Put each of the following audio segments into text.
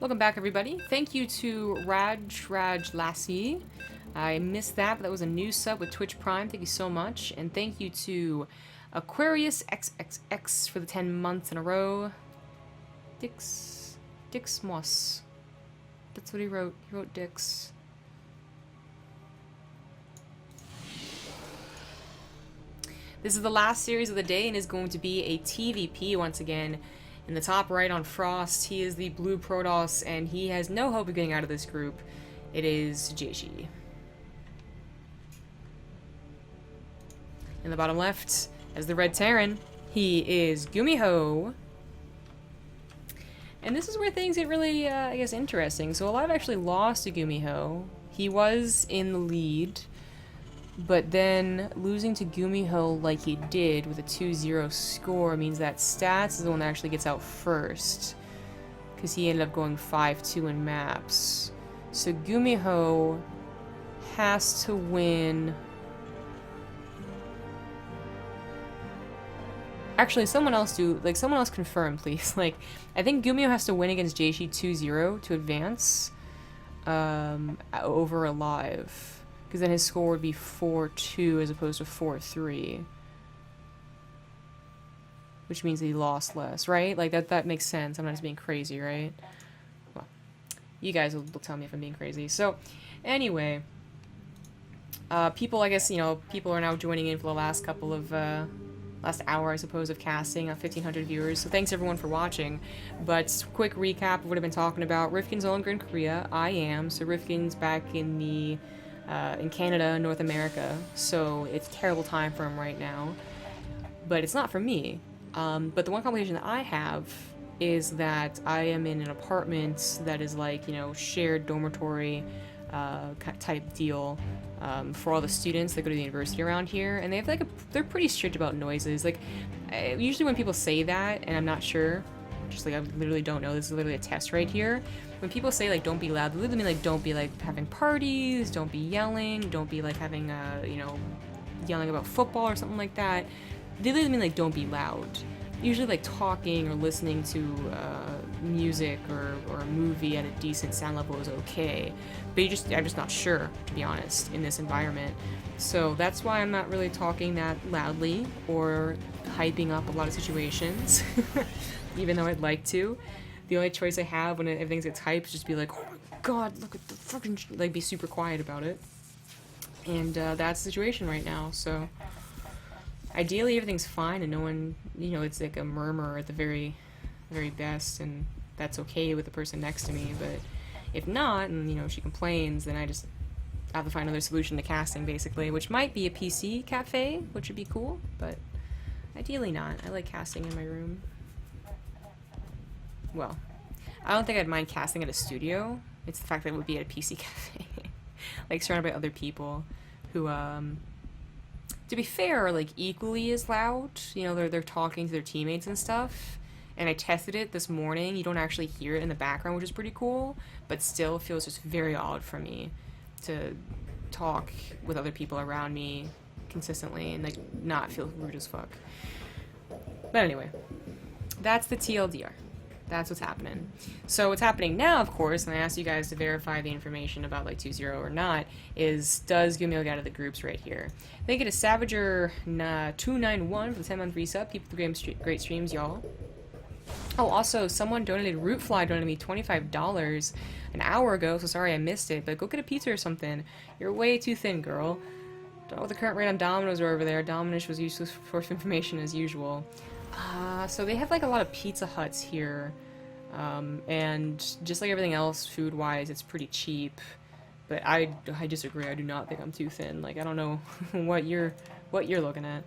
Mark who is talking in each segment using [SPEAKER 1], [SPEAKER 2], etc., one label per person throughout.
[SPEAKER 1] Welcome back, everybody. Thank you to Raj Lassie. I missed that, but that was a new sub with Twitch Prime. Thank you so much. And thank you to Aquarius XXX for the 10 months in a row. Dix Moss. That's what he wrote. He wrote Dix. This is the last series of the day and is going to be a TVP once again. In the top right on Frost, he is the blue Protoss, and he has no hope of getting out of this group. It is JieShi. In the bottom left, as the red Terran, he is GuMiho. And this is where things get really, I guess, interesting. So Alive actually lost to GuMiho. He was in the lead, but then losing to GuMiho like he did with a 2-0 score means that Stats is the one that actually gets out first, because he ended up going 5-2 in maps. So GuMiho has to win. Actually, someone else confirm, please. Like, I think GuMiho has to win against JieShi 2-0 to advance over Alive. Because then his score would be 4-2 as opposed to 4-3. Which means he lost less, right? Like, that makes sense. I'm not just being crazy, right? Well, you guys will tell me if I'm being crazy. So, anyway. People, I guess, you know, people are now joining in for the last couple of, last hour, I suppose, of casting. 1,500 viewers. So thanks, everyone, for watching. But, quick recap of what I've been talking about. Rifkin's no longer in Korea. I am. So Rifkin's back in the... in Canada, North America, so it's a terrible time for him right now. But it's not for me. But the one complication that I have is that I am in an apartment that is like, you know, shared dormitory type deal for all the students that go to the university around here, and they have like they're pretty strict about noises. Like, usually when people say that, and I'm not sure, just like I literally don't know, this is literally a test right here. When people say, like, don't be loud, they literally mean, like, don't be, like, having parties, don't be yelling, don't be, like, having, you know, yelling about football or something like that. They literally mean, like, don't be loud. Usually, like, talking or listening to music or a movie at a decent sound level is okay. But I'm just not sure, to be honest, in this environment. So that's why I'm not really talking that loudly or hyping up a lot of situations, even though I'd like to. The only choice I have when everything gets hyped is just be like, oh my god, look at the fucking... like, be super quiet about it. And that's the situation right now, so... Ideally, everything's fine and no one... you know, it's like a murmur at the very, very best, and that's okay with the person next to me, but... if not, and, you know, she complains, then I just have to find another solution to casting, basically, which might be a PC cafe, which would be cool, but... ideally not. I like casting in my room. Well, I don't think I'd mind casting at a studio. It's the fact that it would be at a PC cafe. Like, surrounded by other people who, to be fair, are, like, equally as loud. You know, they're talking to their teammates and stuff. And I tested it this morning. You don't actually hear it in the background, which is pretty cool. But still, it feels just very odd for me to talk with other people around me consistently and, like, not feel rude as fuck. But anyway, that's the TLDR. That's what's happening. So what's happening now, of course, and I asked you guys to verify the information about, like, 2-0 or not, is does GuMiho get out of the groups right here? They get a Savager 291 for the 10-month resub. Keep the great streams, y'all. Oh, also, someone donated, Rootfly donated me $25 an hour ago, so sorry I missed it, but go get a pizza or something. You're way too thin, girl. Don't know what the current rate on Domino's are over there. Domino's was useless for information as usual. So they have, like, a lot of Pizza Huts here, and just like everything else, food-wise, it's pretty cheap, but I disagree. I do not think I'm too thin. Like, I don't know what you're looking at,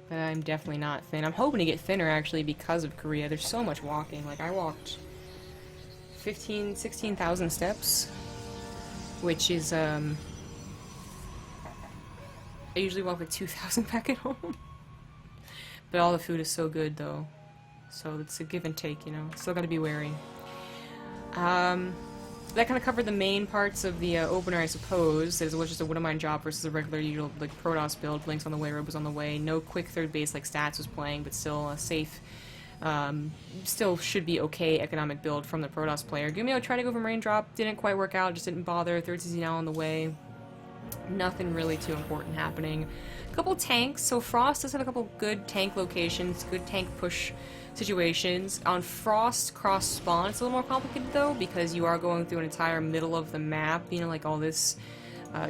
[SPEAKER 1] but I'm definitely not thin. I'm hoping to get thinner, actually, because of Korea. There's so much walking. Like, I walked 16,000 steps, which is, I usually walk like 2,000 back at home. But all the food is so good, though. So it's a give and take, you know. Still gotta be wary. That kind of covered the main parts of the opener, I suppose. It was just a What Am I job versus a regular, usual, like, Protoss build. Blinks on the way, Robe was on the way. No quick third base like Stats was playing, but still a safe Still should be okay economic build from the Protoss player. GuMiho tried to go for Marine Drop, didn't quite work out, just didn't bother. Third CC now on the way. Nothing really too important happening. A couple tanks. So Frost does have a couple good tank locations, good tank push situations. On Frost cross spawn, it's a little more complicated though, because you are going through an entire middle of the map, you know, like all this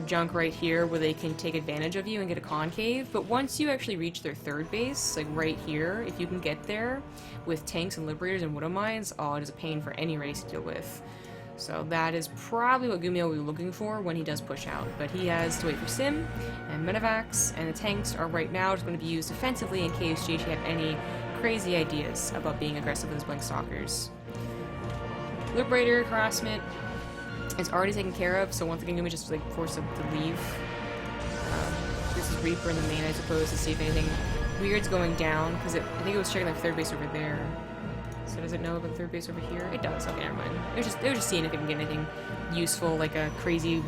[SPEAKER 1] junk right here where they can take advantage of you and get a concave. But once you actually reach their third base, like right here, if you can get there with tanks and liberators and widow mines, oh, it is a pain for any race to deal with. So that is probably what GuMiho will be looking for when he does push out. But he has to wait for Sim and Medivacs, and the tanks are right now just going to be used defensively in case JieShi had any crazy ideas about being aggressive with his Blink Stalkers. Liberator harassment is already taken care of, so once again GuMiho just like force him to leave. This is Reaper in the main, I suppose, to see if anything weird's going down, because I think it was checking the third base over there. So does it know about the third base over here? It does. Okay, never mind. They were just seeing if it can get anything useful, like a crazy,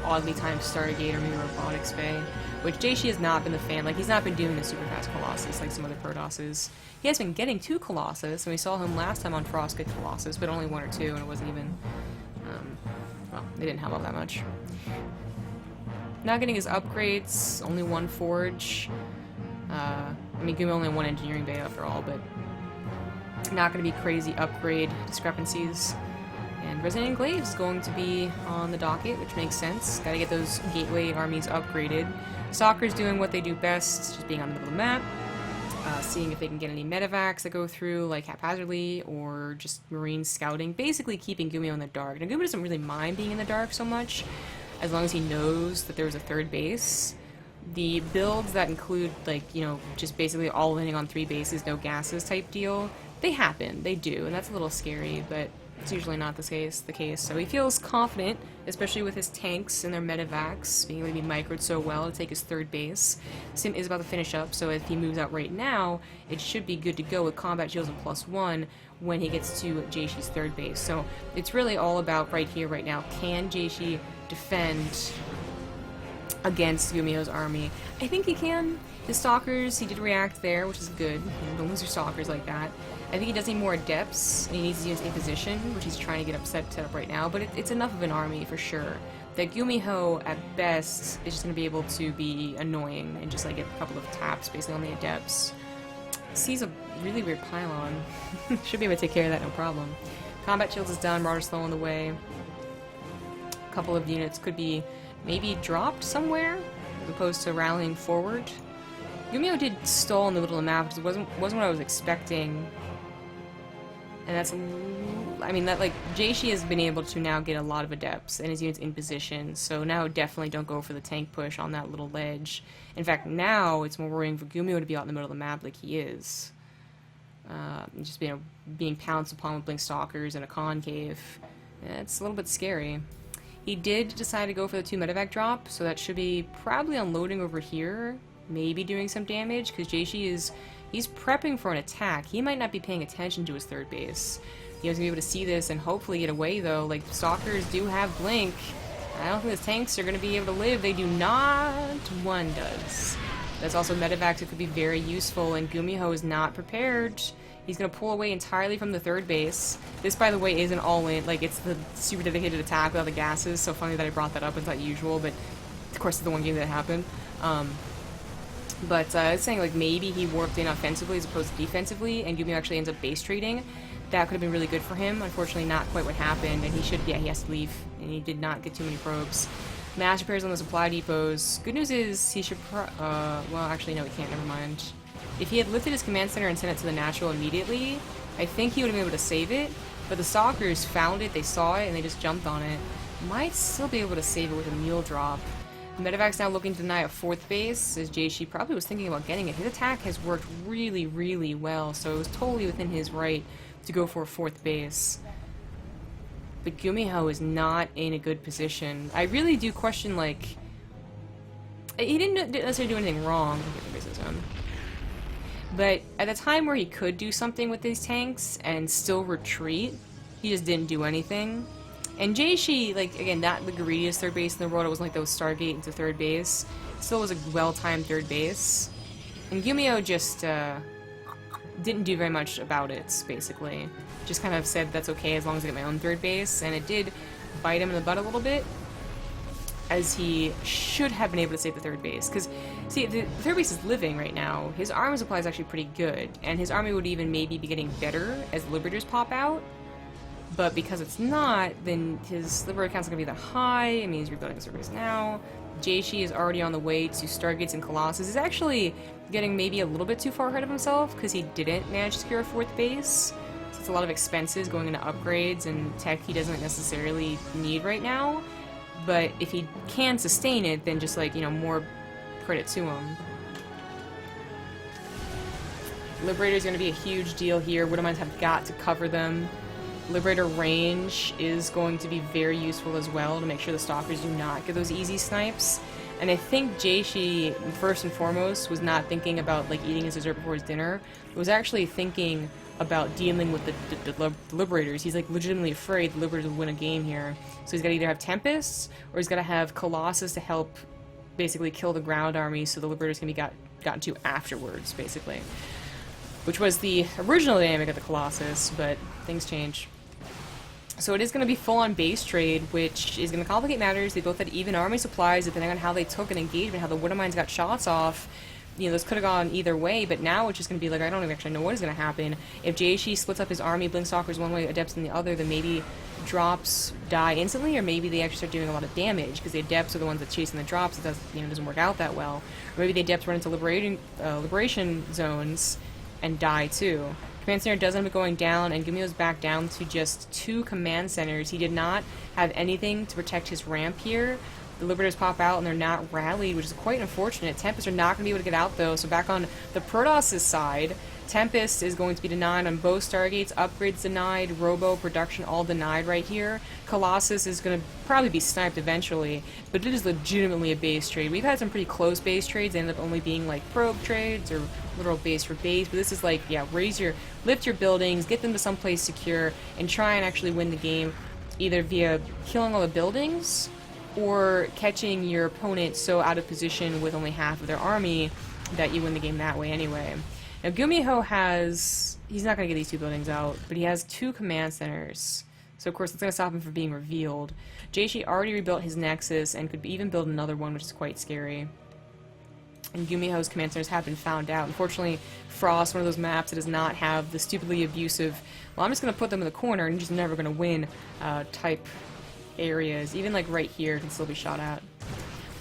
[SPEAKER 1] oddly timed Stargate or maybe Robotics Bay, which JieShi has not been the fan. Like, he's not been doing the super fast Colossus like some other Protosses. He has been getting 2 Colossus, and we saw him last time on Frost get Colossus, but only 1 or 2, and it wasn't even, well, they didn't help out that much. Not getting his upgrades, only 1 Forge. I mean, GuMiho only 1 Engineering Bay after all, but not going to be crazy upgrade discrepancies. And Resident Enclave is going to be on the docket, which makes sense. Got to get those gateway armies upgraded. Stalker's doing what they do best, just being on the middle of the map, seeing if they can get any medevacs that go through, like haphazardly, or just marine scouting, basically keeping GuMiho in the dark. Now, GuMiho doesn't really mind being in the dark so much, as long as he knows that there's a third base. The builds that include, like, you know, just basically all landing on 3 bases, no gases type deal, they happen, they do, and that's a little scary, but it's usually not the case. So he feels confident, especially with his tanks and their medevacs being able to be microed so well to take his third base. Sim is about to finish up, so if he moves out right now, it should be good to go with combat shields and +1 when he gets to JieShi's third base. So it's really all about right here, right now. Can JieShi defend against GuMiho's army? I think he can. His Stalkers, he did react there, which is good. You know, don't lose your Stalkers like that. I think he does need more Adepts, and he needs to use in position, which he's trying to get set up right now, but it's enough of an army for sure. That GuMiho, at best, is just going to be able to be annoying and just like get a couple of taps basically on the Adepts. Sees a really weird pylon. Should be able to take care of that, no problem. Combat Shields is done, Marauder's slow on the way. A couple of units could be maybe dropped somewhere, as opposed to rallying forward. GuMiho did stall in the middle of the map, because it wasn't what I was expecting. And that's, I mean, that, like, JieShi has been able to now get a lot of Adepts and his units in position, so now definitely don't go for the tank push on that little ledge. In fact, now it's more worrying for GuMiho to be out in the middle of the map like he is. Just, you know, being pounced upon with Blink Stalkers and a concave. It's a little bit scary. He did decide to go for the 2 medevac drop, so that should be probably unloading over here, maybe doing some damage, because JieShi is... he's prepping for an attack. He might not be paying attention to his third base. He was going to be able to see this and hopefully get away, though. Like, Stalkers do have Blink. I don't think his tanks are going to be able to live. They do not. One does. That's also medevacs. It could be very useful, and GuMiho is not prepared. He's going to pull away entirely from the third base. This, by the way, is an all-in. Like, it's the super dedicated attack without the gases. So funny that I brought that up. It's not usual, but of course it's the one game that happened. But I was saying, like, maybe he warped in offensively as opposed to defensively, and GuMiho actually ends up base trading. That could have been really good for him. Unfortunately, not quite what happened, and he should, yeah, he has to leave, and he did not get too many probes. Mass repairs on the supply depots. Good news is he should well, actually, no, he can't, never mind. If he had lifted his command center and sent it to the natural immediately, I think he would have been able to save it, but the Stalkers found it, they saw it, and they just jumped on it. Might still be able to save it with a mule drop. Medevac's now looking to deny a 4th base, as JieShi probably was thinking about getting it. His attack has worked really, really well, so it was totally within his right to go for a 4th base. But GuMiho is not in a good position. I really do question, like... he didn't necessarily do anything wrong. But at the time where he could do something with these tanks and still retreat, he just didn't do anything. And JieShi, like, again, not the greediest third base in the world. It wasn't like those Stargate into third base. Still was a well-timed third base. And GuMiho just, didn't do very much about it, basically. Just kind of said that's okay as long as I get my own third base, and it did bite him in the butt a little bit, as he should have been able to save the third base. Because, see, the third base is living right now. His armor supply is actually pretty good, and his army would even maybe be getting better as the Liberators pop out. But because it's not, then his Liberator count's not going to be that high. I mean, he's rebuilding his third base now. JieShi is already on the way to Stargates and Colossus. He's actually getting maybe a little bit too far ahead of himself because he didn't manage to secure a fourth base. So it's a lot of expenses going into upgrades and tech he doesn't necessarily need right now. But if he can sustain it, then just, like, you know, more credit to him. Liberator is going to be a huge deal here. Woodamines have got to cover them. Liberator range is going to be very useful as well to make sure the Stalkers do not get those easy snipes. And I think JieShi, first and foremost, was not thinking about, like, eating his dessert before his dinner. He was actually thinking about dealing with the Liberators. He's, like, legitimately afraid the Liberators will win a game here. So he's got to either have Tempests, or he's got to have Colossus to help basically kill the ground army so the Liberators can be gotten to afterwards, basically. Which was the original dynamic of the Colossus, but things change. So it is going to be full-on base trade, which is going to complicate matters. They both had even army supplies, depending on how they took an engagement, how the Woodamines got shots off. You know, this could have gone either way, but now it's just going to be like, I don't even actually know what is going to happen. If JieShi splits up his army, Blinkstalkers one way, Adepts in the other, then maybe drops die instantly, or maybe they actually start doing a lot of damage, because the Adepts are the ones that chasing the drops. It doesn't work out that well. Or maybe the Adepts run into liberation zones and die too. Command Center does end up going down, and GuMiho's back down to just 2 command centers. He did not have anything to protect his ramp here. The Liberators pop out, and they're not rallied, which is quite unfortunate. Tempests are not going to be able to get out, though, so back on the Protoss' side, Tempest is going to be denied on both Stargates, upgrades denied, Robo, production all denied right here. Colossus is going to probably be sniped eventually, but it is legitimately a base trade. We've had some pretty close base trades, they end up only being like probe trades or literal base for base, but this is like, yeah, lift your buildings, get them to someplace secure, and try and actually win the game, either via killing all the buildings, or catching your opponent so out of position with only half of their army that you win the game that way anyway. Now, GuMiho he's not going to get these 2 buildings out, but he has 2 command centers. So, of course, it's going to stop him from being revealed. JieShi already rebuilt his Nexus and could even build another one, which is quite scary. And GuMiho's command centers have been found out. Unfortunately, Frost, one of those maps that does not have the stupidly abusive, well, I'm just going to put them in the corner and you're just never going to win type areas. Even, like, right here can still be shot at.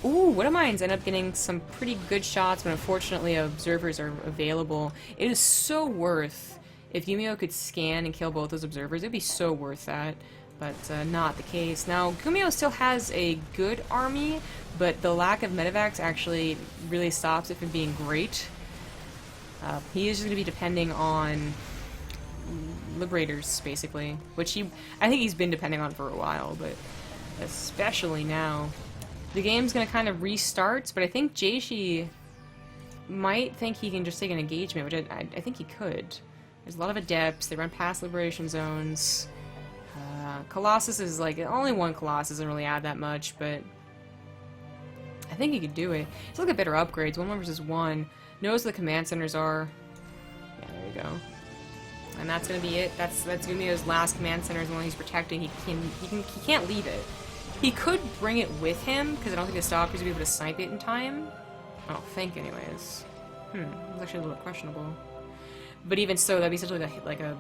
[SPEAKER 1] Ooh, Woodamines end up getting some pretty good shots, but unfortunately observers are available. It is so worth, if GuMiho could scan and kill both those observers, it would be so worth that, but not the case. Now, GuMiho still has a good army, but the lack of medevacs actually really stops it from being great. He is just going to be depending on Liberators, basically, which I think he's been depending on for a while, but especially now. The game's going to kind of restart, but I think JieShi might think he can just take an engagement, which I think he could. There's a lot of Adepts, they run past liberation zones. Colossus is like, only 1 Colossus doesn't really add that much, but I think he could do it. Let's look at better upgrades, 1 versus 1. Knows where the command centers are. Yeah, there we go. And that's going to be it. That's GuMiho's last command center, is the one he's protecting. He can't leave it. He could bring it with him, because I don't think the Stalkers would be able to snipe it in time. I don't think, anyways. It's actually a little questionable. But even so, that'd be such like a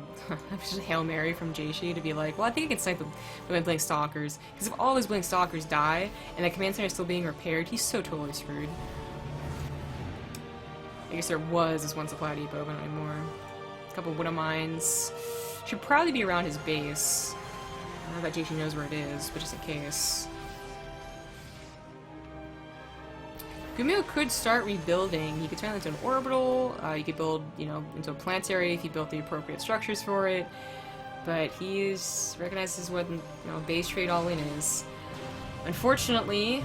[SPEAKER 1] just a Hail Mary from JieShi to be like, well, I think I can snipe them with my Blink Stalkers. Because if all his Blink Stalkers die, and the command center is still being repaired, he's so totally screwed. I guess there was this one supply depot, but not anymore. A couple Woodamines. Should probably be around his base. I don't know that JieShi knows where it is, but just in case. GuMiho could start rebuilding. He could turn it into an orbital. You could build, you know, into a planetary if you built the appropriate structures for it. But he's recognizes what, you know, base trade all-in is. Unfortunately,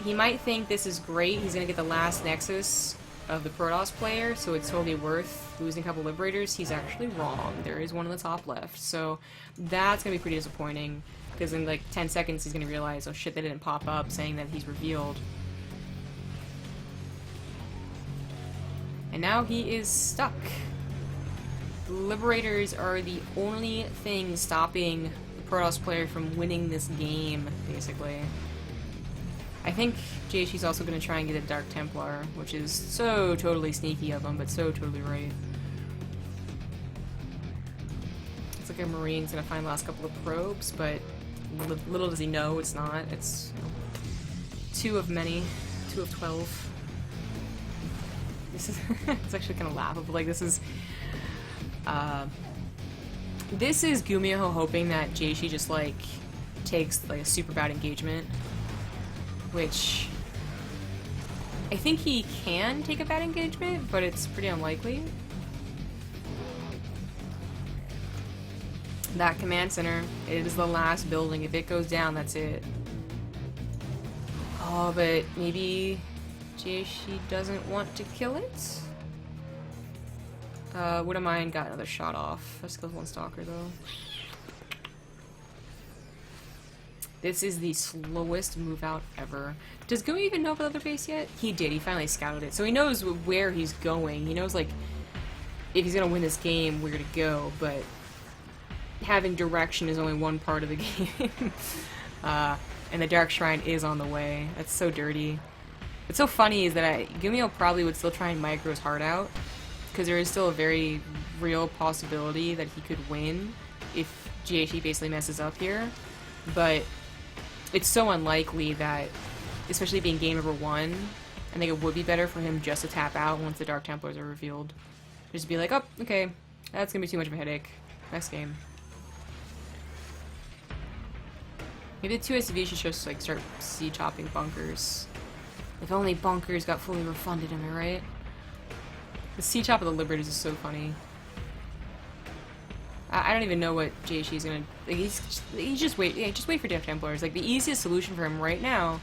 [SPEAKER 1] he might think this is great. He's going to get the last Nexus of the Protoss player, so it's totally worth losing a couple Liberators. He's actually wrong. There is one on the top left, so that's going to be pretty disappointing, because in like 10 seconds he's going to realize, oh shit, they didn't pop up saying that he's revealed. And now he is stuck. The Liberators are the only thing stopping the Protoss player from winning this game, basically. I think JieShi's also going to try and get a Dark Templar, which is so totally sneaky of him, but so totally right. It's like a Marine's going to find the last couple of probes, but little does he know it's not. It's 2 of many, 2 of 12. This is it's actually kind of laughable. Like this is GuMiho hoping that JieShi just like takes like a super bad engagement, which I think he can take a bad engagement, but it's pretty unlikely. That command center, it is the last building. If it goes down, that's it. Oh, but maybe JieShi doesn't want to kill it? Would have mine got another shot off. Let's go with 1 stalker though. This is the slowest move out ever. Does GuMiho even know about the other base yet? He did. He finally scouted it. So he knows where he's going. He knows, like, if he's gonna win this game, where to go, but having direction is only one part of the game. And the Dark Shrine is on the way. That's so dirty. What's so funny is that GuMiho probably would still try and micro his heart out, because there is still a very real possibility that he could win if JieShi basically messes up here. But it's so unlikely that, especially being game number 1, I think it would be better for him just to tap out once the Dark Templars are revealed. Just be like, oh, okay, that's gonna be too much of a headache. Next game. Maybe the 2 SCV should just like start C-chopping bunkers. If only bunkers got fully refunded, am I right? The C-chop of the Liberators is so funny. I don't even know what JieShi's gonna. Like, he's just wait. Yeah, just wait for Dark Templars. Like, the easiest solution for him right now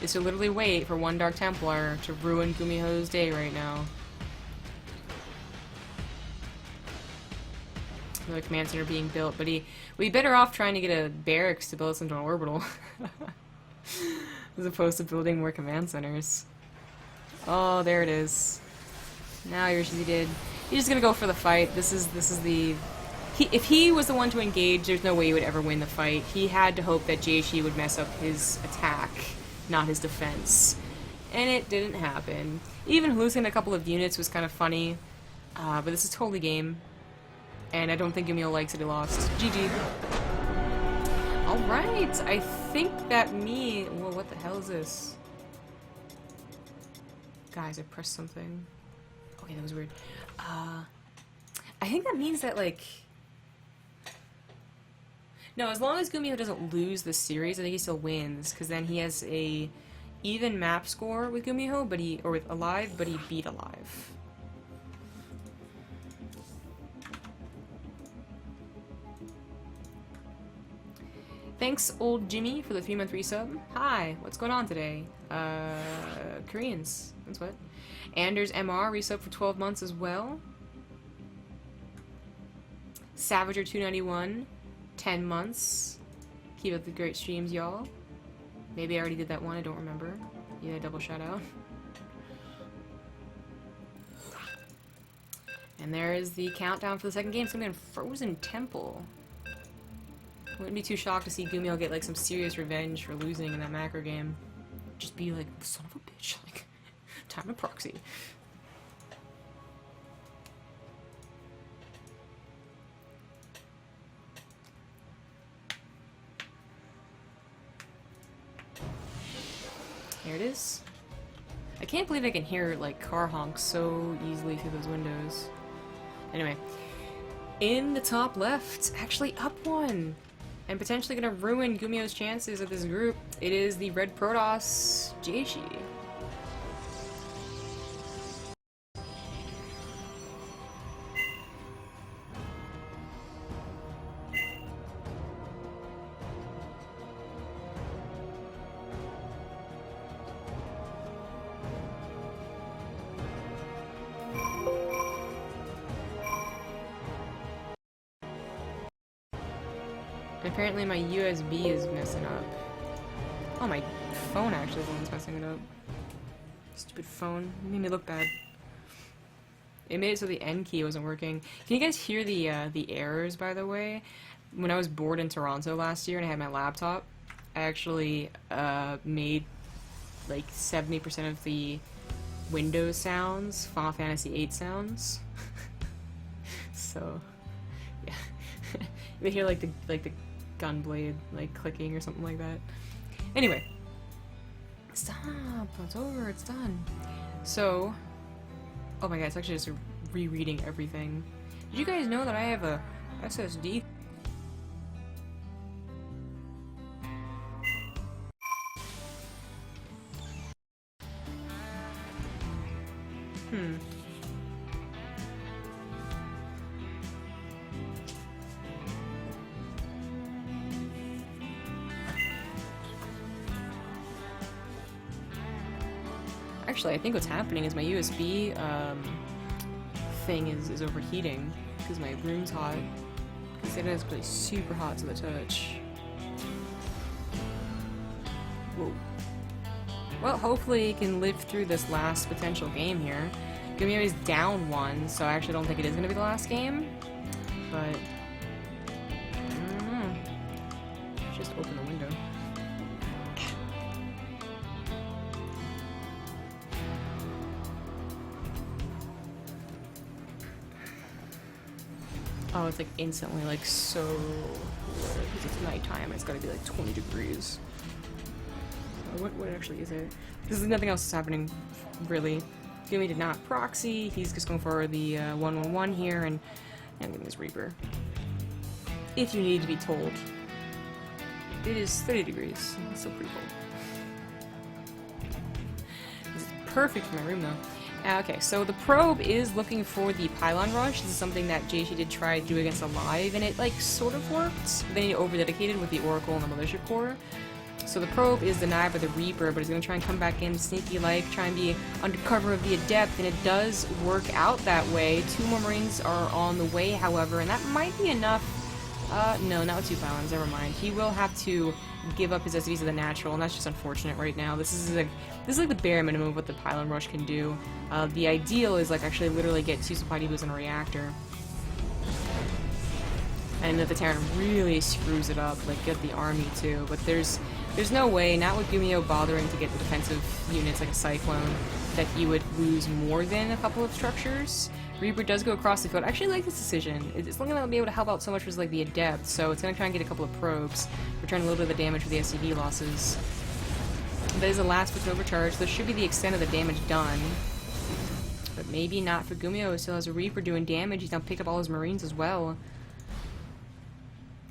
[SPEAKER 1] is to literally wait for 1 Dark Templar to ruin GuMiho's day right now. Another command center being built, but we'd be better off trying to get a barracks to build us into an orbital, as opposed to building more command centers. Oh, there it is. Now JieShi did. He's just gonna go for the fight. This is the. If he was the one to engage, there's no way he would ever win the fight. He had to hope that JieShi would mess up his attack, not his defense. And it didn't happen. Even losing a couple of units was kind of funny, but this is totally game. And I don't think GuMiho likes that he lost. GG. Alright, I think that Whoa, what the hell is this? Guys, I pressed something. Okay, that was weird. I think that means that, like... No, as long as GuMiho doesn't lose the series, I think he still wins, because then he has a even map score with GuMiho, or with Alive, but he beat Alive. Thanks, old Jimmy, for the 3-month resub. Hi, what's going on today? Koreans. That's what. Anders MR resub for 12 months as well. Savager 291, 10 months. Keep up the great streams, y'all. Maybe I already did that one, I don't remember. Yeah, double shout out. And there is the countdown for the second game. It's gonna be in Frozen Temple. Wouldn't be too shocked to see GuMiho get like some serious revenge for losing in that macro game. Just be like, son of a bitch, like, time to proxy. Here it is. I can't believe I can hear like car honks so easily through those windows. Anyway, in the top left, actually up 1. And potentially gonna ruin GuMiho's chances of this group. It is the Red Protoss JieShi. Apparently my USB is messing up. Oh, my phone actually is the one that's messing it up. Stupid phone. It made me look bad. It made it so the N key wasn't working. Can you guys hear the errors, by the way? When I was bored in Toronto last year and I had my laptop, I actually made like 70% of the Windows sounds Final Fantasy VIII sounds. So, yeah. You hear like the gun blade like clicking or something like that. Anyway, stop. It's over. It's done. So, oh my god, it's actually just rereading everything. Did you guys know that I have a SSD? Actually, I think what's happening is my USB thing is overheating because my room's hot. Because it is really super hot to the touch. Whoa. Well, hopefully it can live through this last potential game here. GuMiho is down 1, so I actually don't think it is going to be the last game. But, I don't know. Just open the window. Oh, it's like instantly like so cool because it's nighttime. It's gotta be like 20 degrees. What actually is it? Because nothing else is happening, really. GuMiho did not proxy. He's just going for the 111 here, and I'm getting his Reaper. If you need to be told. It is 30 degrees. It's still pretty cold. This is perfect for my room, though. Okay, so the probe is looking for the pylon rush. This is something that JieShi did try to do against Alive, and it, like, sort of worked. But then he over-dedicated with the Oracle and the Militia Core. So the probe is denied by the Reaper, but he's going to try and come back in sneaky-like, try and be under cover of the Adept, and it does work out that way. 2 more Marines are on the way, however, and that might be enough. No, not with 2 pylons, never mind. He will have to give up his SCVs to the natural, and that's just unfortunate right now. This is like the bare minimum of what the pylon rush can do. The ideal is like actually literally get 2 supply depots in a reactor. And if the Terran really screws it up, like get the army too. But there's no way, not with GuMiho bothering to get the defensive units like a Cyclone, that he would lose more than a couple of structures. Reaper does go across the field. I actually like this decision. It's not going to be able to help out so much as like the Adept, so it's going to try and get a couple of probes, return a little bit of the damage for the SCV losses. That is the last bit to overcharge. This should be the extent of the damage done. But maybe not for GuMiho, who still has a Reaper doing damage. He's now picked up all his Marines as well.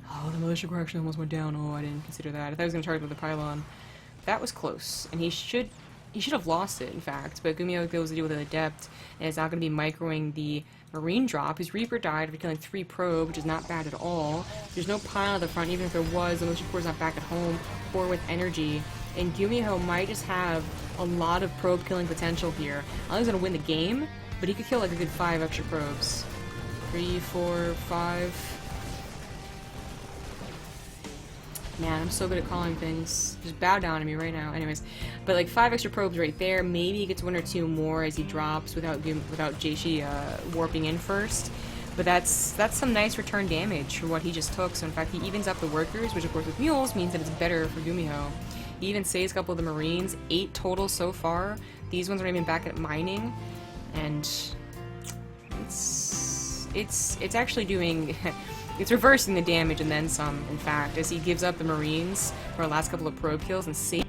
[SPEAKER 1] Oh, the Militia Core actually almost went down. Oh, I didn't consider that. I thought he was going to charge with the pylon. That was close, and he should have lost it, in fact, but GuMiho goes to deal with an Adept, and is not going to be microing the Marine drop. His Reaper died after killing 3 probe, which is not bad at all. There's no pile at the front, even if there was. The Militia Core's not back at home, or with energy, and GuMiho might just have a lot of probe killing potential here. I don't think he's going to win the game, but he could kill like a good 5 extra probes. 3, 4, 5... Man, I'm so good at calling things. Just bow down to me right now. Anyways, but like 5 extra probes right there. Maybe he gets 1 or 2 more as he drops without JieShi warping in first. But that's some nice return damage for what he just took. So in fact, he evens up the workers, which of course with mules means that it's better for GuMiho. He even saves a couple of the Marines. 8 total so far. These ones aren't even back at mining, and it's actually doing. It's reversing the damage and then some, in fact, as he gives up the Marines for our last couple of probe kills and saves.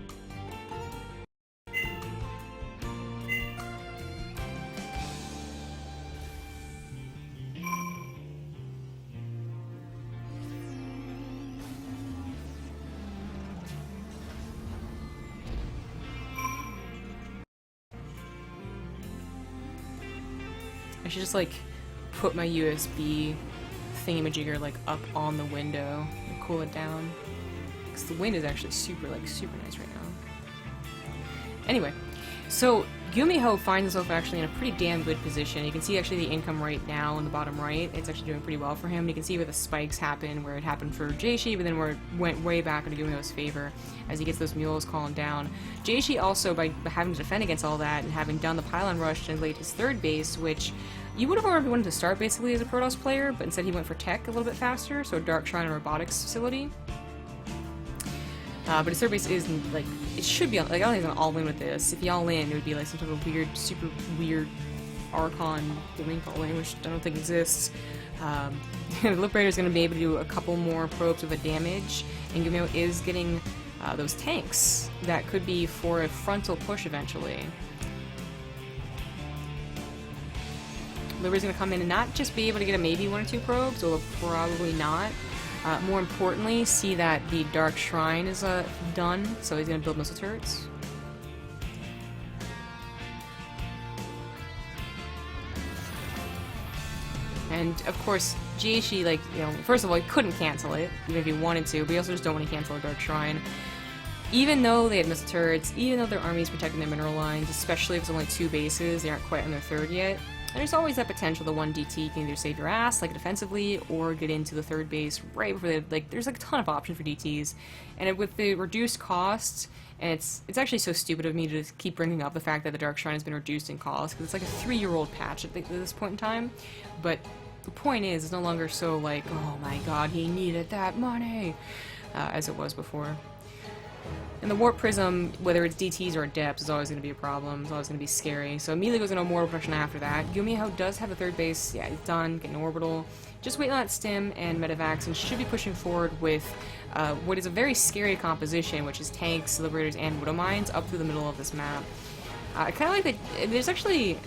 [SPEAKER 1] I should just, like, put my USB thingamajigger like up on the window and cool it down, because the wind is actually super nice right now. Anyway, so GuMiho finds himself actually in a pretty damn good position. You can see actually the income right now in the bottom right. It's actually doing pretty well for him. You can see where the spikes happen, where it happened for JieShi, but then where it went way back into GuMiho's favor as he gets those mules calling down. JieShi also, by having to defend against all that and having done the pylon rush, translate his 3rd base, which You would have already wanted to start basically as a Protoss player, but instead he went for tech a little bit faster, so a Dark Shrine and Robotics facility. But his third base is, like, it should be, like, I don't think he's gonna all-in with this. If he all-in, it would be, like, some sort of weird, super weird Archon Link all-in, which I don't think exists. The Liberator's gonna be able to do a couple more probes with a damage, and GuMiho is getting those tanks that could be for a frontal push eventually. Liberator's gonna come in and not just be able to get a maybe 1 or 2 probes, although probably not. More importantly, see that the Dark Shrine is done, so he's going to build missile turrets. And, of course, JieShi, like, you know, first of all, he couldn't cancel it, even if he wanted to, but he also just don't want to cancel the Dark Shrine. Even though they had missile turrets, even though their army is protecting their mineral lines, especially if it's only 2 bases, they aren't quite on their 3rd yet. And there's always that potential the 1 DT can either save your ass, like defensively, or get into the 3rd base right before they, like, there's like a ton of options for DTs. And with the reduced cost, and it's actually so stupid of me to keep bringing up the fact that the Dark Shrine has been reduced in cost, because it's like a 3-year-old patch at this point in time. But the point is, it's no longer so like, oh my god, he needed that money, as it was before. And the Warp Prism, whether it's DTs or Adepts, is always going to be a problem. It's always going to be scary. So immediately goes into Mortal Production after that. GuMiho does have a 3rd base. Yeah, he's done. Getting Orbital. Just waiting on that Stim and Medivacs, and should be pushing forward with what is a very scary composition, which is tanks, Liberators, and Widow Mines up through the middle of this map. I kind of like that. There's actually...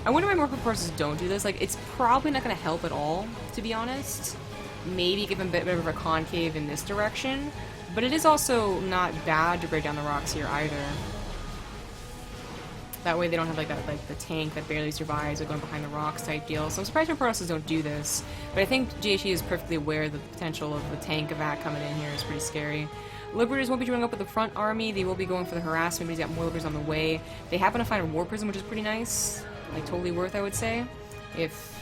[SPEAKER 1] I wonder why more forces don't do this. Like, it's probably not going to help at all, to be honest. Maybe give them a bit of a concave in this direction. But it is also not bad to break down the rocks here either. That way they don't have like that, like the tank that barely survives or going behind the rocks type deal. So I'm surprised my Protosses don't do this. But I think JieShi is perfectly aware that the potential of the tank of that coming in here is pretty scary. Liberators won't be joining up with the front army. They will be going for the harassment, but he's got more Liberators on the way. They happen to find a War Prism, which is pretty nice. Like, totally worth, I would say, if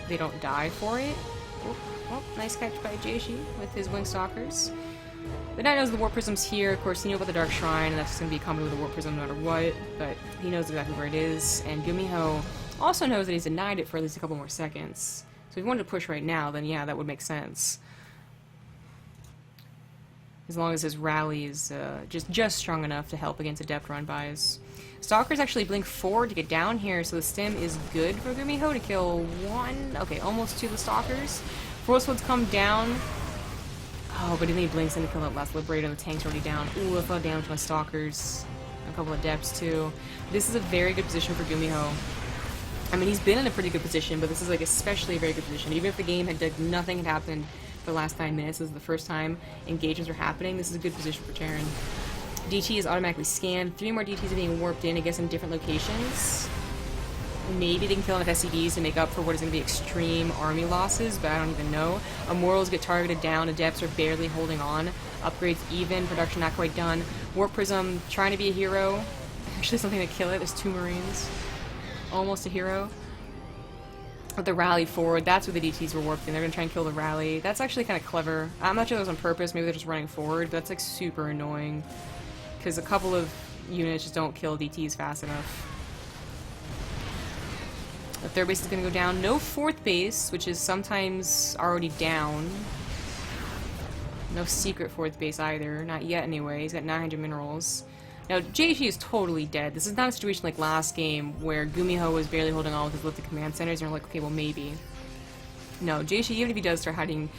[SPEAKER 1] they don't die for it. Oh, well, nice catch by JieShi with his Wing Stalkers. The Knight knows the Warp Prism's here. Of course, he knew about the Dark Shrine, and that's just going to be coming with the Warp Prism no matter what, but he knows exactly where it is. And GuMiho also knows that he's denied it for at least a couple more seconds. So if he wanted to push right now, then yeah, that would make sense. As long as his rally is just strong enough to help against Adept run bys. Stalkers actually blink forward to get down here, so the Stim is good for GuMiho to kill 1, okay, almost 2 of the Stalkers. Force Woods come down. Oh, but then he blinks in to kill that last Liberator, and the tank's already down. Ooh, that's a lot of damage to my Stalkers. A couple of Adepts, too. This is a very good position for GuMiho. I mean, he's been in a pretty good position, but this is, like, especially a very good position. Even if the game had, like, nothing had happened for the last 9 minutes, this is the first time engagements are happening, this is a good position for Terran. DT is automatically scanned. 3 more DTs are being warped in, I guess, in different locations. Maybe they can kill enough SCVs to make up for what is going to be extreme army losses, but I don't even know. Immortals get targeted down, Adepts are barely holding on. Upgrades even, production not quite done. Warp Prism trying to be a hero. Actually something to kill it, there's 2 Marines. Almost a hero. With the rally forward, that's where the DTs were warped in. They're going to try and kill the rally. That's actually kind of clever. I'm not sure that was on purpose, maybe they're just running forward, but that's like super annoying. Because a couple of units just don't kill DTs fast enough. The 3rd base is going to go down. No 4th base, which is sometimes already down. No secret 4th base either. Not yet, anyway. He's got 900 minerals. Now, JieShi is totally dead. This is not a situation like last game, where GuMiho was barely holding on with his lifted command centers, and you're like, okay, well, maybe. No, JieShi, even if he does start hiding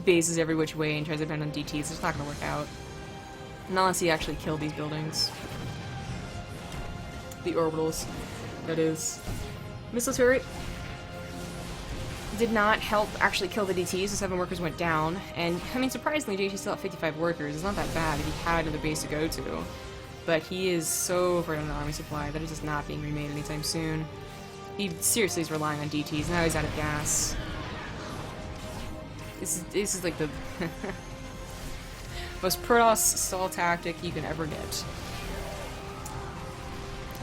[SPEAKER 1] bases every which way and tries to depend on DTs, it's not going to work out. Not unless he actually killed these buildings. The orbitals, that is. Missile turret did not help actually kill the DTs, the 7 workers went down, and, I mean, surprisingly, JieShi still had 55 workers. It's not that bad if he had another base to go to, but he is so afraid of an army supply that is just not being remade anytime soon. He seriously is relying on DTs, now he's out of gas. This is like the most Protoss stall tactic you can ever get.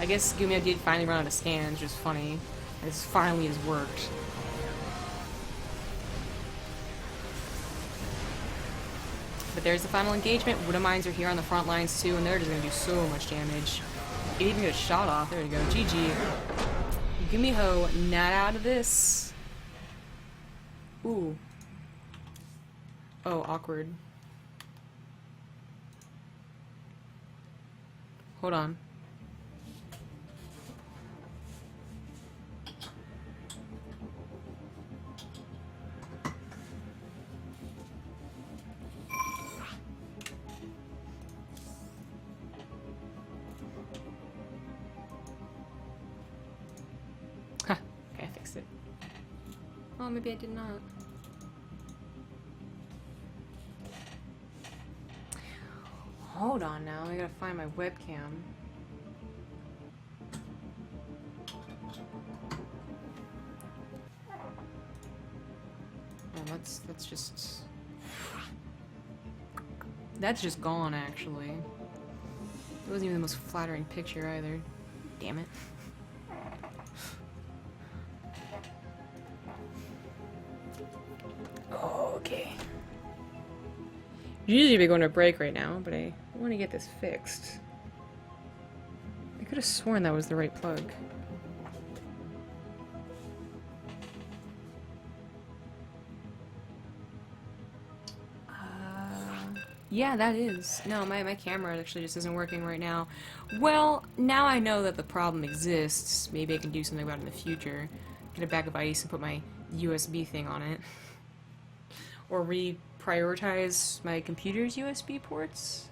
[SPEAKER 1] I guess GuMiho did finally run out of scans, which is funny. This finally has worked. But there's the final engagement. Widow Mines are here on the front lines too, and they're just going to do so much damage. It even got a shot off. There we go. GG. GuMiho, not out of this. Ooh. Oh, awkward. Hold on. Ha, okay, I fixed it. Oh, maybe I did not. Hold on now, I gotta find my webcam. Oh, that's just... That's just gone, actually. It wasn't even the most flattering picture either. Damn it. Okay. Usually we're going to a break right now, but I want to get this fixed. I could have sworn that was the right plug. Yeah, that is. No, my camera actually just isn't working right now. Well, now I know that the problem exists. Maybe I can do something about it in the future. Get a bag of ice and put my USB thing on it. Or reprioritize my computer's USB ports?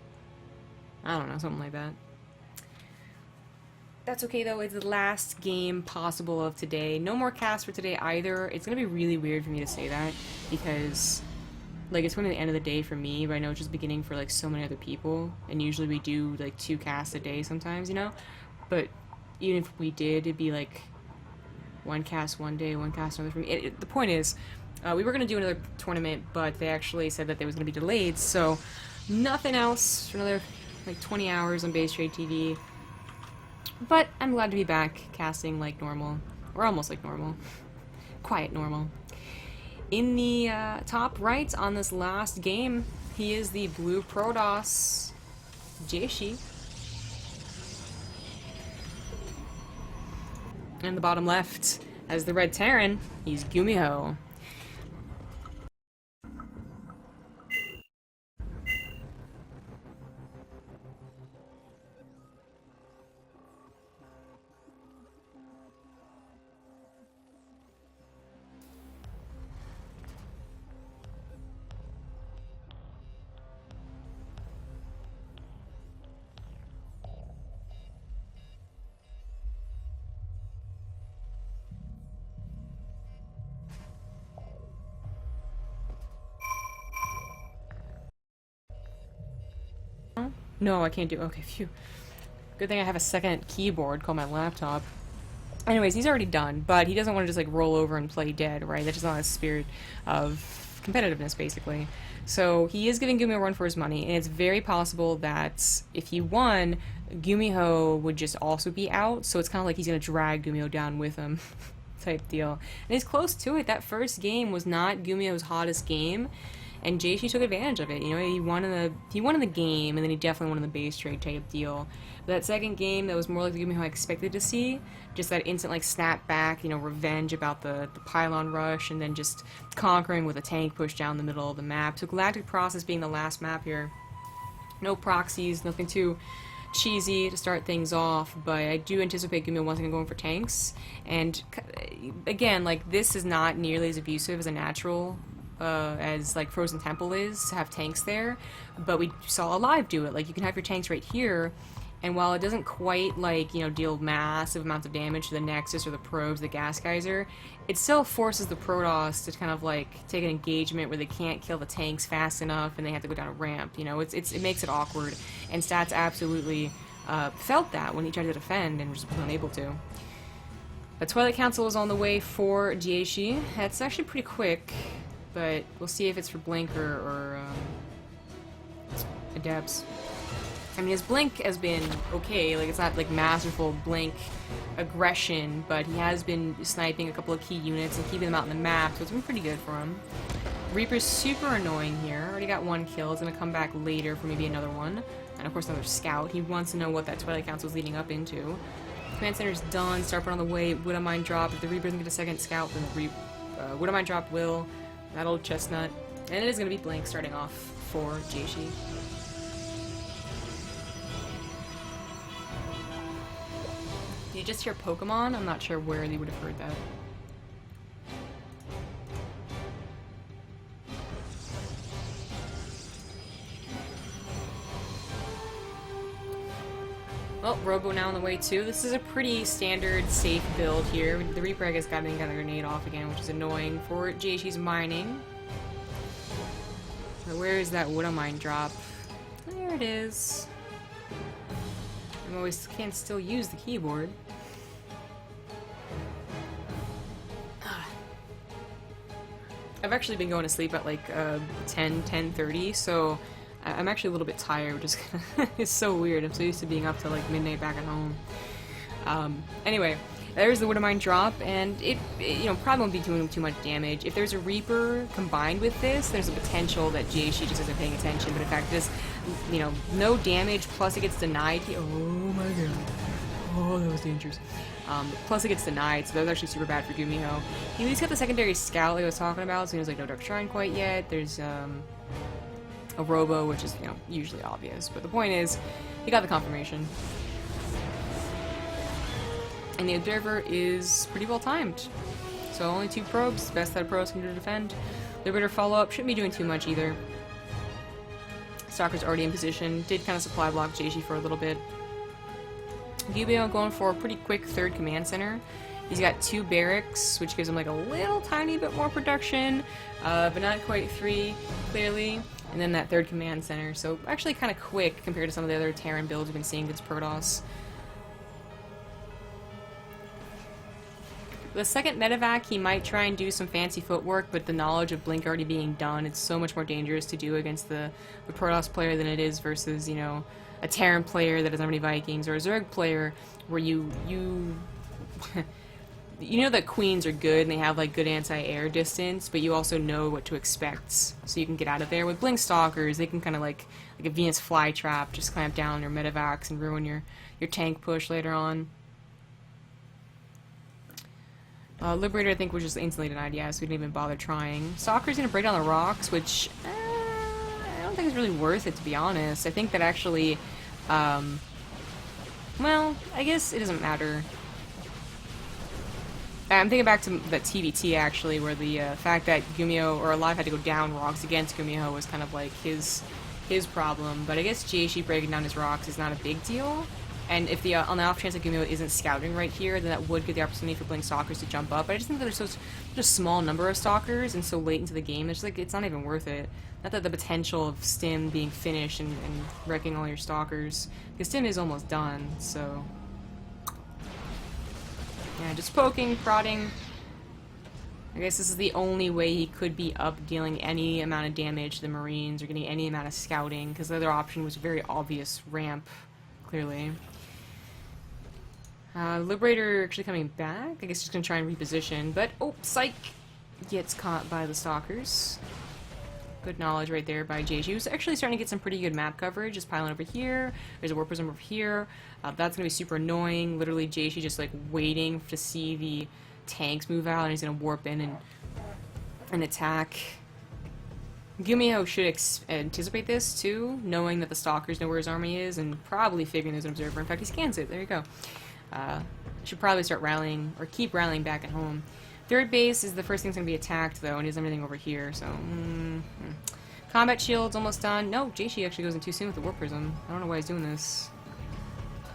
[SPEAKER 1] I don't know, something like that. That's okay though, it's the last game possible of today. No more cast for today either. It's gonna be really weird for me to say that, because like it's gonna be the end of the day for me, but I know it's just beginning for like so many other people, and usually we do like 2 casts a day sometimes, you know? But even if we did, it'd be like 1 cast one day, 1 cast another for me. The point is, we were gonna do another tournament, but they actually said that they was gonna be delayed, so nothing else for another like 20 hours on BaseTradeTV. But I'm glad to be back casting like normal, or almost like normal. Quiet normal. In the top right on this last game, he is the blue Protoss, JieShi. And the bottom left, as the red Terran, he's GuMiho. No, I can't do. Okay, phew. Good thing I have a second keyboard called my laptop. Anyways, he's already done, but he doesn't want to just like roll over and play dead, right? That's just not his spirit of competitiveness, basically. So he is giving GuMiho a run for his money, and it's very possible that if he won, GuMiho would just also be out. So it's kind of like he's gonna drag GuMiho down with him, type deal. And he's close to it. That first game was not GuMiho's hottest game. And JieShi took advantage of it. You know, he won in the game, and then he definitely won in the base trade type deal. But that second game, that was more like the GuMiho I expected to see. Just that instant, like, snap back, you know, revenge about the pylon rush, and then just conquering with a tank push down the middle of the map. So Galactic Process being the last map here. No proxies, nothing too cheesy to start things off, but I do anticipate GuMiho once again going for tanks. And, again, like, this is not nearly as abusive as a natural as like Frozen Temple is, to have tanks there, but we saw Alive do it. Like, you can have your tanks right here, and while it doesn't quite, like, you know, deal massive amounts of damage to the Nexus or the probes, the gas geyser, it still forces the Protoss to kind of like take an engagement where they can't kill the tanks fast enough and they have to go down a ramp. You know, it makes it awkward, and Stats absolutely felt that when he tried to defend and just was unable to. The Twilight Council is on the way for JieShi. That's actually pretty quick, but we'll see if it's for Blink or Adepts. I mean, his Blink has been okay, like, it's not, like, masterful Blink aggression, but he has been sniping a couple of key units and keeping them out on the map, so it's been pretty good for him. Reaper's super annoying here. Already got 1 kill. It's gonna come back later for maybe another one. And, of course, another scout. He wants to know what that Twilight Council is leading up into. Command Center's done. Starport on the way. Wood on Mine drop. If the Reaper doesn't get a second scout, then the Wood on Mine drop will. That old chestnut. And it is going to be blank starting off for JieShi. Did you just hear Pokemon? I'm not sure where they would have heard that. Well, Robo now on the way too. This is a pretty standard, safe build here. The Reaper, I guess, got a grenade off again, which is annoying for JieShi's mining. But where is that Wood on Mine drop? There it is. I always can still use the keyboard. I've actually been going to sleep at like 10:30, so I'm actually a little bit tired, which is it's so weird. I'm so used to being up till like midnight back at home. Anyway, there's the Wood on Mine drop, and it you know, probably won't be doing too much damage. If there's a Reaper combined with this, there's a potential that JieShi just isn't paying attention. But in fact, this, you know, no damage plus it gets denied. Oh my god! Oh, that was dangerous. Plus it gets denied, so that was actually super bad for GuMiho. He at least got the secondary scout I was talking about, so he was like, no Dark Shrine quite yet. There's a Robo, which is, you know, usually obvious. But the point is, he got the confirmation. And the Observer is pretty well timed. So only 2 probes, best that a probes can do to defend. Liberator follow-up, shouldn't be doing too much either. Stalker's already in position, did kind of supply block JieShi for a little bit. GuMiho going for a pretty quick 3rd command center. He's got 2 barracks, which gives him like a little tiny bit more production, but not quite 3, clearly. And then that 3rd command center, so actually kind of quick compared to some of the other Terran builds we've been seeing against Protoss. The 2nd medevac, he might try and do some fancy footwork, but the knowledge of Blink already being done, it's so much more dangerous to do against the Protoss player than it is versus, you know, a Terran player that doesn't have any Vikings, or a Zerg player where you know that Queens are good and they have like good anti-air distance, but you also know what to expect, so you can get out of there. With Blink Stalkers, they can kind of like a Venus flytrap, just clamp down your medevacs and ruin your tank push later on. Liberator, I think, was just instantly denied, yeah, so we didn't even bother trying. Stalker's gonna break down the rocks, which I don't think it's really worth it, to be honest. I think that actually, well, I guess it doesn't matter. I'm thinking back to that PvT, actually, where the fact that GuMiho, or Alive, had to go down rocks against GuMiho was kind of like his problem, but I guess JieShi breaking down his rocks is not a big deal. And if the on the off chance that GuMiho isn't scouting right here, then that would give the opportunity for Blink Stalkers to jump up. But I just think that there's such a small number of Stalkers and so late into the game, it's like it's not even worth it. Not that the potential of Stim being finished and wrecking all your Stalkers, because Stim is almost done. So yeah, just poking, prodding. I guess this is the only way he could be up dealing any amount of damage to the Marines or getting any amount of scouting, because the other option was a very obvious ramp, clearly. Liberator actually coming back. I guess he's gonna try and reposition, but oh, psych! Gets caught by the Stalkers. Good knowledge right there by JieShi, who's actually starting to get some pretty good map coverage. Just piling over here. There's a Warp Prism over here. That's gonna be super annoying. Literally, JieShi just like waiting to see the tanks move out, and he's gonna warp in and attack. GuMiho should anticipate this too, knowing that the Stalkers know where his army is, and probably figuring there's an observer. In fact, he scans it. There you go. Should probably start rallying, or keep rallying back at home. 3rd base is the first thing that's going to be attacked, though, and he has everything over here, so... Combat shield's almost done. No, JieShi actually goes in too soon with the Warp Prism. I don't know why he's doing this.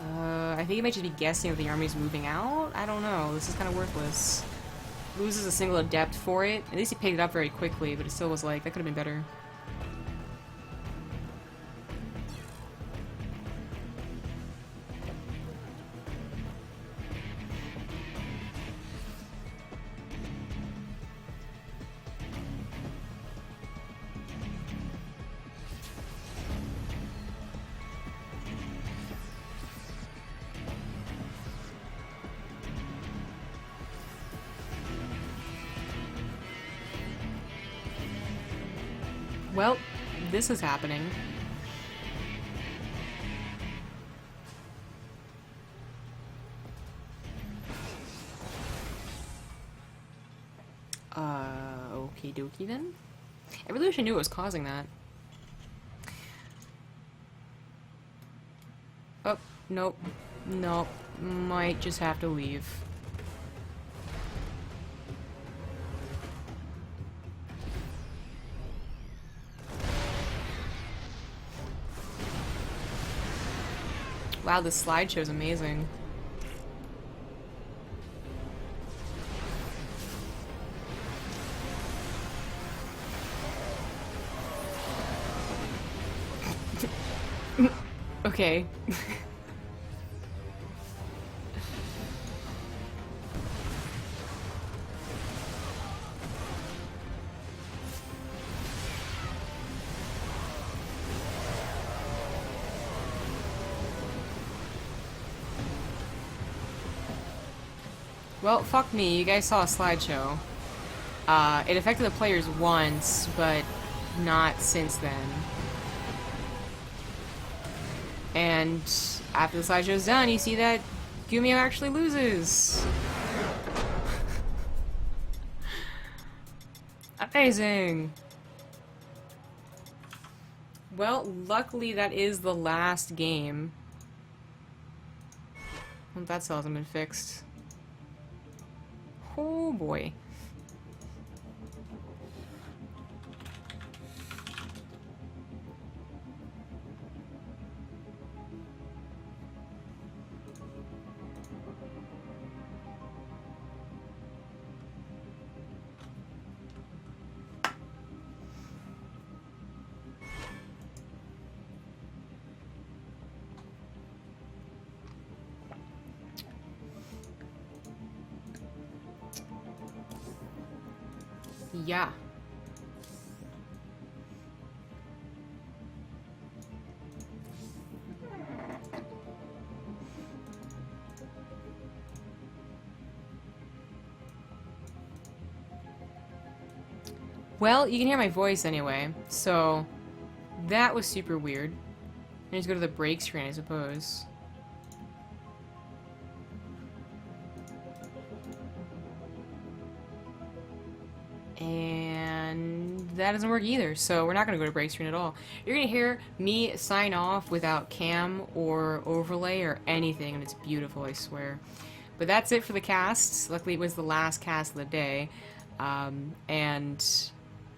[SPEAKER 1] I think he might just be guessing if the army's moving out. I don't know. This is kind of worthless. Loses a single adept for it. At least he picked it up very quickly, but it still was like, that could have been better. Well, this is happening. Okie dokie then. I really wish I knew what was causing that. Oh, nope. Nope. Might just have to leave. Wow, this slideshow is amazing. Okay. Well, fuck me, you guys saw a slideshow. It affected the players once, but not since then. And after the slideshow's done, you see that GuMiho actually loses. Amazing! Well, luckily that is the last game. Well, that still hasn't been fixed. Oh boy. Yeah. Well, you can hear my voice anyway, so that was super weird. I just go to the break screen, I suppose. And that doesn't work either, so we're not going to go to break screen at all. You're going to hear me sign off without cam or overlay or anything, and it's beautiful, I swear. But that's it for the cast. Luckily it was the last cast of the day. And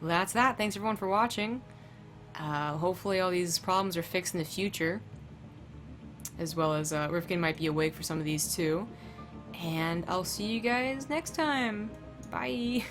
[SPEAKER 1] that's that. Thanks everyone for watching. Hopefully all these problems are fixed in the future. As well as Rifkin might be awake for some of these too. And I'll see you guys next time. Bye.